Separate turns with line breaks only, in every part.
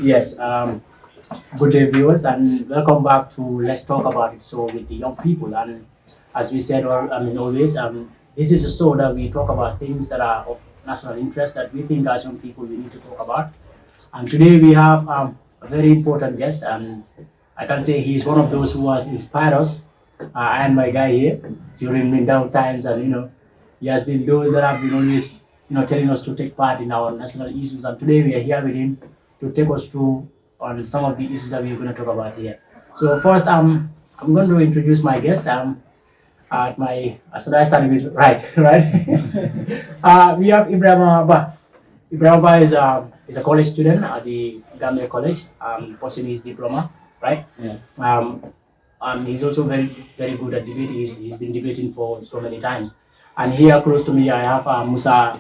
Yes, good day, viewers, and welcome back to Let's Talk About It. So, with the young people, and as we said, always, this is a show that we talk about things that are of national interest that we think as young people we need to talk about. And today we have a very important guest, and I can say he's one of those who has inspired us. And my guy here during down times, and he has been those that have been always telling us to take part in our national issues. And today we are here with him to take us through on some of the issues that we're going to talk about here. So first, I'm going to introduce my guest. At my should I start with right, right? We have Ibrahim Abba. Ibrahim Abba is a college student at the Gambia College, pursuing his diploma, right?
Yeah.
He's also very good at debate. He's been debating for so many times. And here close to me, I have Musa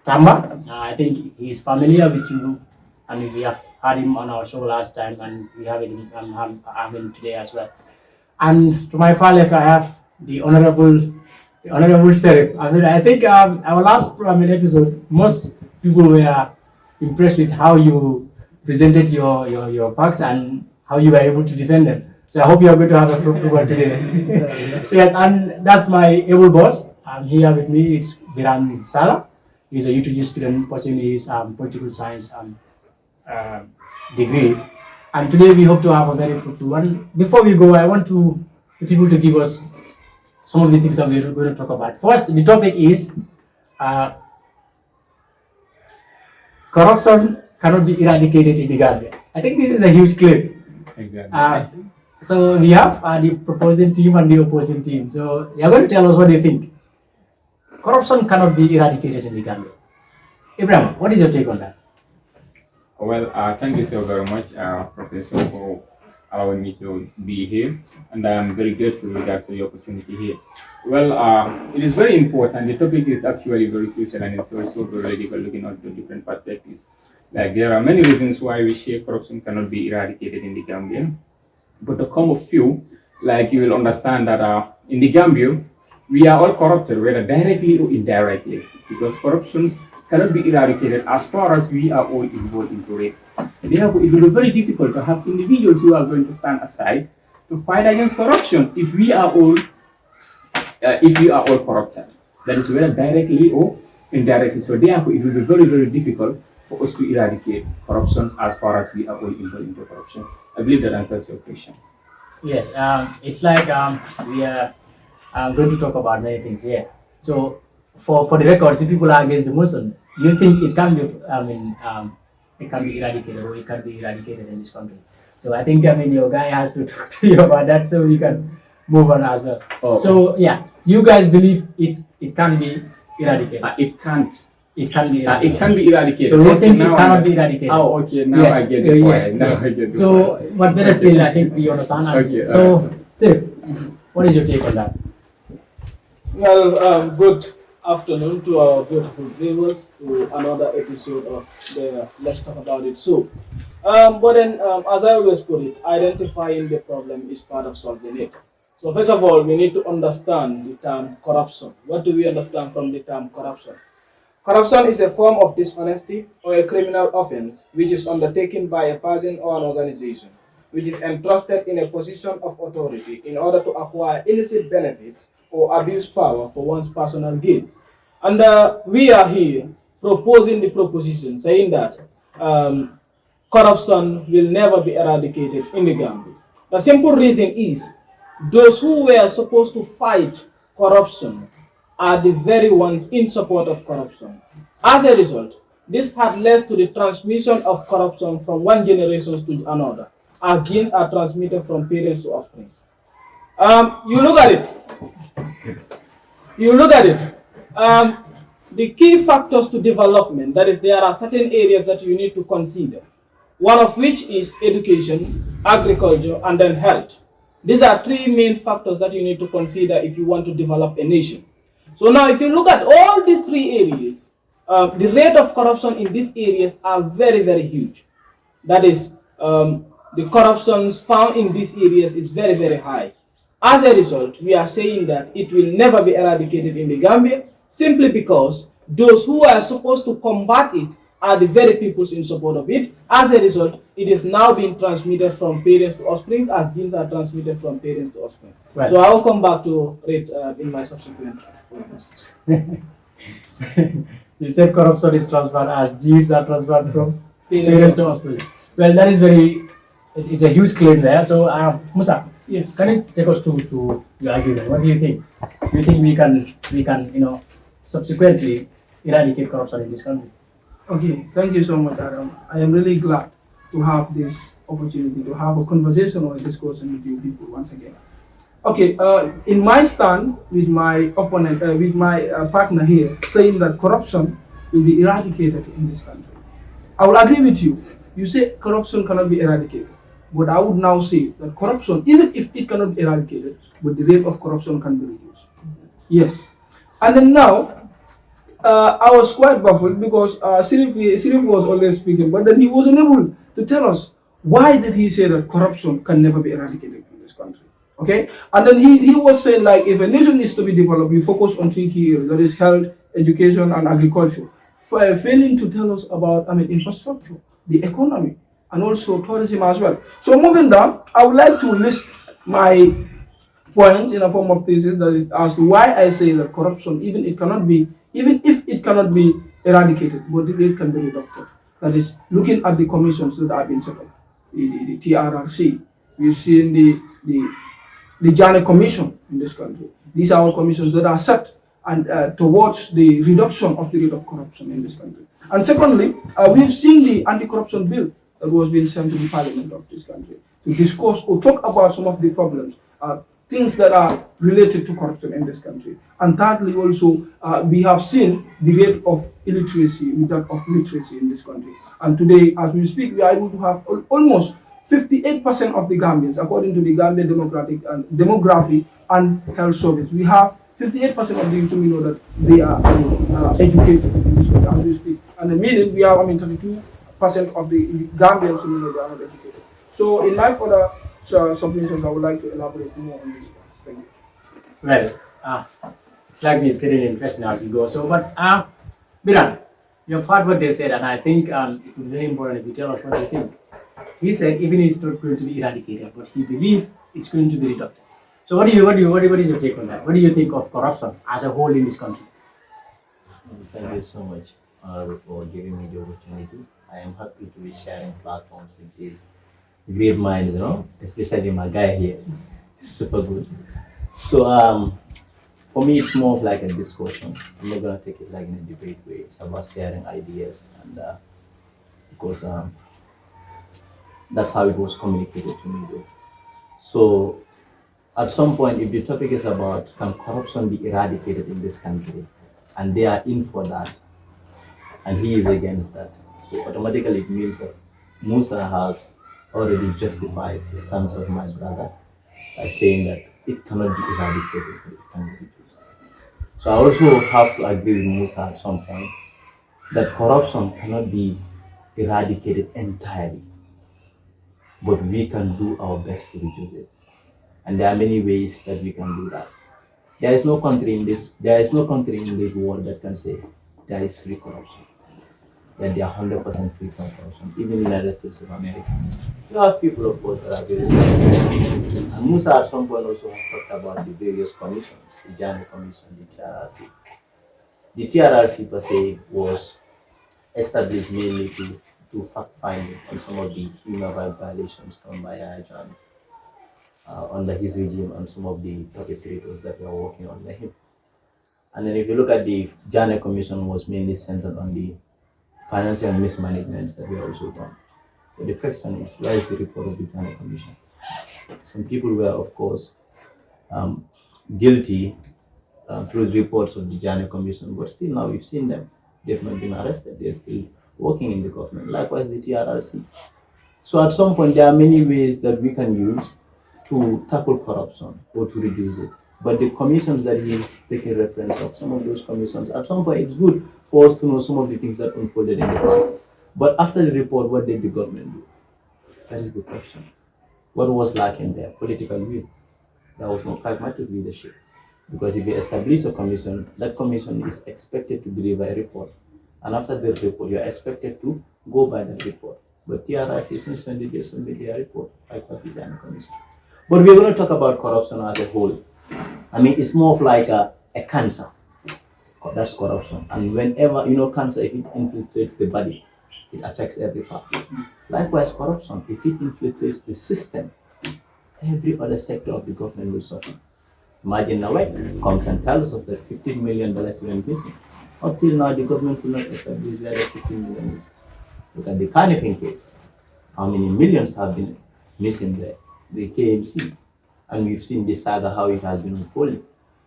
Tamba. I think he's familiar with you. I mean, we have had him on our show last time, and we have him today as well. And to my far left, I have the honorable Sheriff. I mean, I think our last episode, most people were impressed with how you presented your facts and how you were able to defend them. So I hope you are going to have a fruitful one today. Yes, and that's my able boss. Here with me, it's Biran Sala. He's a UTG student pursuing his political science degree. And today we hope to have a very fruitful one. Before we go, I want the people to give us some of the things that we're going to talk about. First, the topic is corruption cannot be eradicated in the Gambia. I think this is a huge claim.
Exactly.
So we have the proposing team and the opposing team. So they are going to tell us what they think. Corruption cannot be eradicated in the Gambia. Ibrahim, what is your take on that?
Well, thank you so very much, Professor, for allowing me to be here, and I am very grateful with regards to the opportunity here. Well, it is very important. The topic is actually very crucial, and it's also very radical, looking at the different perspectives. Like there are many reasons why we say corruption cannot be eradicated in the Gambia, but to come a few, like you will understand that in the Gambia, we are all corrupted, whether directly or indirectly, because corruption cannot be eradicated as far as we are all involved into it. And therefore, it will be very difficult to have individuals who are going to stand aside to fight against corruption if we are all corrupted. That is whether directly or indirectly. So therefore, it will be very difficult for us to eradicate corruption as far as we are all involved into corruption. I believe that answers your question.
Yes, it's like we are going to talk about many things here. So for the record, if people are against the motion, you think it can be it can be eradicated or it can be eradicated in this country. So I think your guy has to talk to you about that so we can move on as well.
Oh.
So yeah, you guys believe it can be eradicated.
It can't.
It can be eradicated.
It can be eradicated.
So you think it cannot be eradicated?
Oh, okay. Now
yes.
I get the point.
Yes.
Now
yes.
I get the
so,
point.
but better still, I think we understand.
Okay.
So, Sir, what is your take on that?
Well, good afternoon to our beautiful viewers to another episode of the Let's Talk About It. So, but then, as I always put it, identifying the problem is part of solving it. So, first of all, we need to understand the term corruption. What do we understand from the term corruption? Corruption is a form of dishonesty or a criminal offense which is undertaken by a person or an organization which is entrusted in a position of authority in order to acquire illicit benefits or abuse power for one's personal gain. And we are here proposing the proposition saying that corruption will never be eradicated in the Gambia. The simple reason is those who were supposed to fight corruption are the very ones in support of corruption. As a result, this had led to the transmission of corruption from one generation to another, as genes are transmitted from parents to offspring. You look at it. The key factors to development, that is, there are certain areas that you need to consider, one of which is education, agriculture, and then health. These are three main factors that you need to consider if you want to develop a nation. So now, if you look at all these three areas, the rate of corruption in these areas are very huge. That is, the corruptions found in these areas is very high. As a result, we are saying that it will never be eradicated in the Gambia simply because those who are supposed to combat it are the very peoples in support of it. As a result, it is now being transmitted from parents to offspring as genes are transmitted from parents to offspring.
Right.
So I will come back to it in my subsequent points.
You said corruption is transferred as genes are transferred from
Parents
parents to offspring. Well, that is it's a huge claim there. So, Musa,
Yes.
can you take us to your argument? What do you think? Do you think we can subsequently eradicate corruption in this country?
Okay, thank you so much, Adam. I am really glad to have this opportunity to have a conversation or a discussion with you people once again. Okay, in my stand with my opponent, with my partner here, saying that corruption will be eradicated in this country. I will agree with you. You say corruption cannot be eradicated. But I would now say that corruption, even if it cannot be eradicated, but the rate of corruption can be reduced. Yes. And then now, I was quite baffled because Sirif was always speaking, but then he wasn't able to tell us why did he say that corruption can never be eradicated in this country. Okay? And then he was saying like if a nation is to be developed, we focus on three key areas, that is health, education, and agriculture. Failing to tell us about infrastructure, the economy, and also tourism as well. So moving down, I would like to list my points in a form of thesis that is as to why I say that corruption, even if it cannot be eradicated, but it can be reduced. That is looking at the commissions that have been set up, the TRRC. We've seen the Jana Commission in this country. These are all commissions that are set and towards the reduction of the rate of corruption in this country. And secondly, we've seen the anti-corruption bill that was being sent to the parliament of this country to discuss or talk about some of the problems, things that are related to corruption in this country. And thirdly, also, we have seen the rate of illiteracy with that of literacy in this country. And today, as we speak, we are able to have almost 58% of the Gambians, according to the Gambia Demography and Health Service. We have 58% of the youth, we know that they are educated in this country as we speak. And the meaning we have, 32% of the Gambians who know they are not educated. So in my further submissions, I would like to elaborate more on this point. Thank you.
Well, it's like it's getting interesting as we go. So, but Biran, you've heard what they said, and I think it would be very important if you tell us what you think. He said even it's not going to be eradicated, but he believes it's going to be reduced. So, what is your take on that? What do you think of corruption as a whole in this country?
Thank you so much for giving me the opportunity. I am happy to be sharing platforms with these great minds, especially my guy here. Super good. So for me, it's more of like a discussion. I'm not gonna take it like in a debate way. It's about sharing ideas, and because that's how it was communicated to me, though. So at some point, if the topic is about can corruption be eradicated in this country, and they are in for that, and he is against that, so automatically it means that Musa has already justified the stance of my brother by saying that it cannot be eradicated, but it can be reduced. So I also have to agree with Musa at some point that corruption cannot be eradicated entirely, but we can do our best to reduce it. And there are many ways that we can do that. There is no country in this world that can say there is free corruption, that they are 100% free from corruption. Even in the United States of America, you have people, of course, that are very corrupt. And Musa at some point also has talked about the various commissions, the Jana Commission, the TRRC. The TRRC per se was established mainly to do fact finding on some of the human rights violations done by John under his regime and some of the perpetrators that were working under him. And then if you look at the Jana Commission was mainly centered on the financial mismanagements that were also done. But the question is, where is the report of the Jana Commission? Some people were, of course, guilty through the reports of the Jana Commission, but still now we've seen them. They've not been arrested. They're still working in the government. Likewise, the TRRC. So at some point, there are many ways that we can use to tackle corruption or to reduce it. But the commissions that he's taking reference of, some of those commissions, at some point it's good for us to know some of the things that unfolded in the past. But after the report, what did the government do? That is the question. What was lacking there? Political will. There was no pragmatic leadership. Because if you establish a commission, that commission is expected to deliver a report. And after the report, you are expected to go by the report. But TRIC since 20 days will be their report, like what we done commission. But we're going to talk about corruption as a whole. I mean, it's more of like a cancer. That's corruption. And whenever, cancer, if it infiltrates the body, it affects every part. Likewise, corruption, if it infiltrates the system, every other sector of the government will suffer. Imagine Nawek comes and tells us that $15 million went missing. Up till now, the government will not establish where the 15 million is. Look at the Carnifing case. How many millions have been missing there? The KMC. And we've seen this saga, how it has been unfolding.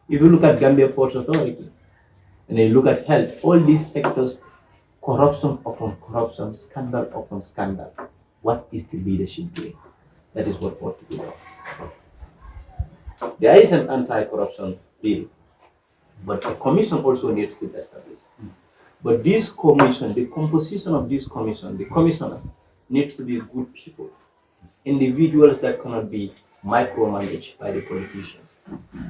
If you look at Gambia Port Authority, and then look at health, all these sectors, corruption upon corruption, scandal upon scandal. What is the leadership doing? That is what ought to be done. There is an anti-corruption bill, but a commission also needs to be established. But this commission, the composition of this commission, the commissioners needs to be good people, individuals that cannot be micromanaged by the politicians.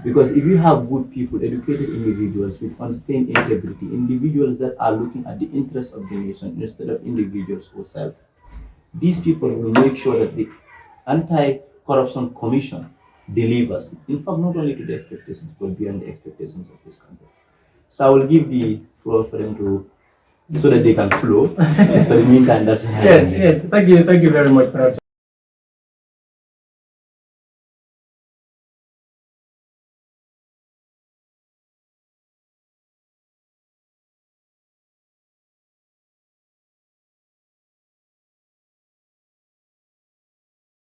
Because if you have good people, educated individuals with unstained integrity, individuals that are looking at the interests of the nation instead of individuals who self, these people will make sure that the anti-corruption commission delivers, in fact, not only to the expectations, but beyond the expectations of this country. So I will give the floor for them to, so that they can flow. For the meantime, that's
Yes, thank you very much, Professor.